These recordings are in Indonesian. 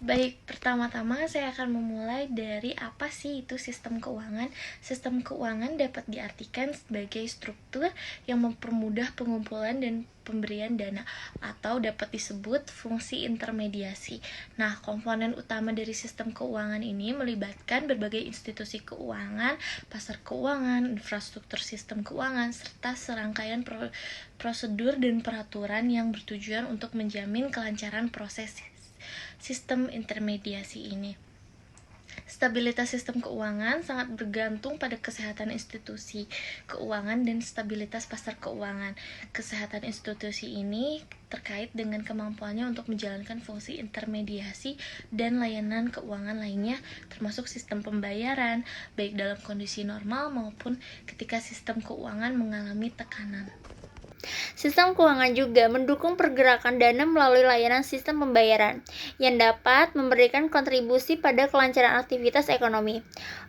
Baik, pertama-tama saya akan memulai dari apa sih itu sistem keuangan. Sistem keuangan dapat diartikan sebagai struktur yang mempermudah pengumpulan dan pemberian dana, atau dapat disebut fungsi intermediasi. Nah, komponen utama dari sistem keuangan ini melibatkan berbagai institusi keuangan, pasar keuangan, infrastruktur sistem keuangan, serta serangkaian prosedur dan peraturan yang bertujuan untuk menjamin kelancaran proses sistem intermediasi ini. Stabilitas sistem keuangan sangat bergantung pada kesehatan institusi keuangan dan stabilitas pasar keuangan. Kesehatan institusi ini terkait dengan kemampuannya untuk menjalankan fungsi intermediasi dan layanan keuangan lainnya, termasuk sistem pembayaran, baik dalam kondisi normal maupun ketika sistem keuangan mengalami tekanan. Sistem keuangan juga mendukung pergerakan dana melalui layanan sistem pembayaran yang dapat memberikan kontribusi pada kelancaran aktivitas ekonomi.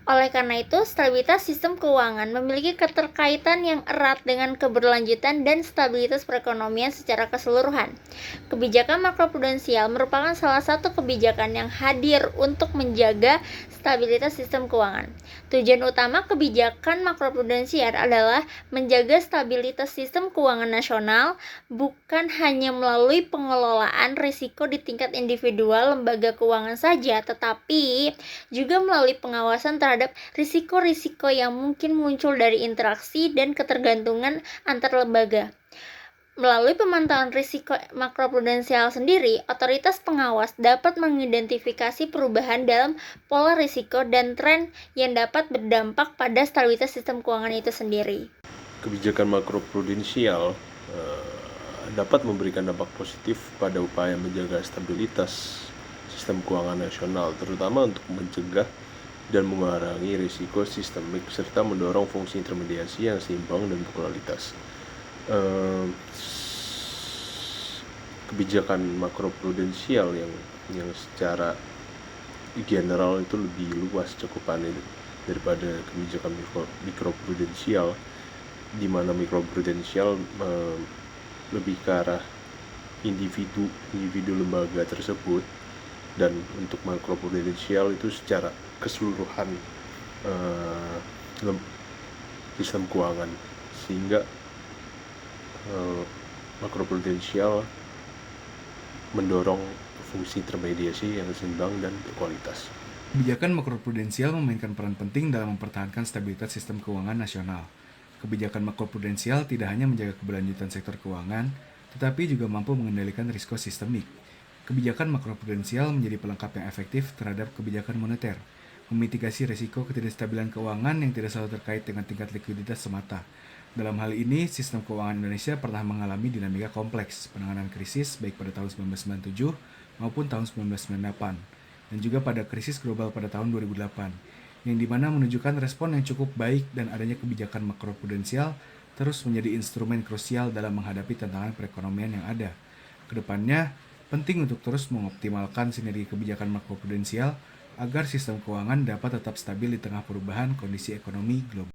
Oleh karena itu, stabilitas sistem keuangan memiliki keterkaitan yang erat dengan keberlanjutan dan stabilitas perekonomian secara keseluruhan. Kebijakan makroprudensial merupakan salah satu kebijakan yang hadir untuk menjaga stabilitas sistem keuangan. Tujuan utama kebijakan makroprudensial adalah menjaga stabilitas sistem keuangan nasional, bukan hanya melalui pengelolaan risiko di tingkat individual lembaga keuangan saja, tetapi juga melalui pengawasan terhadap risiko-risiko yang mungkin muncul dari interaksi dan ketergantungan antar lembaga. Melalui pemantauan risiko makroprudensial sendiri, otoritas pengawas dapat mengidentifikasi perubahan dalam pola risiko dan tren yang dapat berdampak pada stabilitas sistem keuangan itu sendiri. Kebijakan makroprudensial dapat memberikan dampak positif pada upaya menjaga stabilitas sistem keuangan nasional, terutama untuk mencegah dan mengurangi risiko sistemik serta mendorong fungsi intermediasi yang seimbang dan berkualitas. Kebijakan makroprudensial yang secara general itu lebih luas cakupannya daripada kebijakan mikroprudensial, di mana mikroprudensial lebih ke arah individu lembaga tersebut, dan untuk makroprudensial itu secara keseluruhan sistem keuangan, sehingga makroprudensial mendorong fungsi intermediasi yang seimbang dan berkualitas. Kebijakan makroprudensial memainkan peran penting dalam mempertahankan stabilitas sistem keuangan nasional. Kebijakan makroprudensial tidak hanya menjaga keberlanjutan sektor keuangan, tetapi juga mampu mengendalikan risiko sistemik. Kebijakan makroprudensial menjadi pelengkap yang efektif terhadap kebijakan moneter, memitigasi risiko ketidakstabilan keuangan yang tidak selalu terkait dengan tingkat likuiditas semata. Dalam hal ini, sistem keuangan Indonesia pernah mengalami dinamika kompleks penanganan krisis baik pada tahun 1997 maupun tahun 1998, dan juga pada krisis global pada tahun 2008, yang dimana menunjukkan respon yang cukup baik dan adanya kebijakan makroprudensial terus menjadi instrumen krusial dalam menghadapi tantangan perekonomian yang ada. Kedepannya, penting untuk terus mengoptimalkan sinergi kebijakan makroprudensial agar sistem keuangan dapat tetap stabil di tengah perubahan kondisi ekonomi global.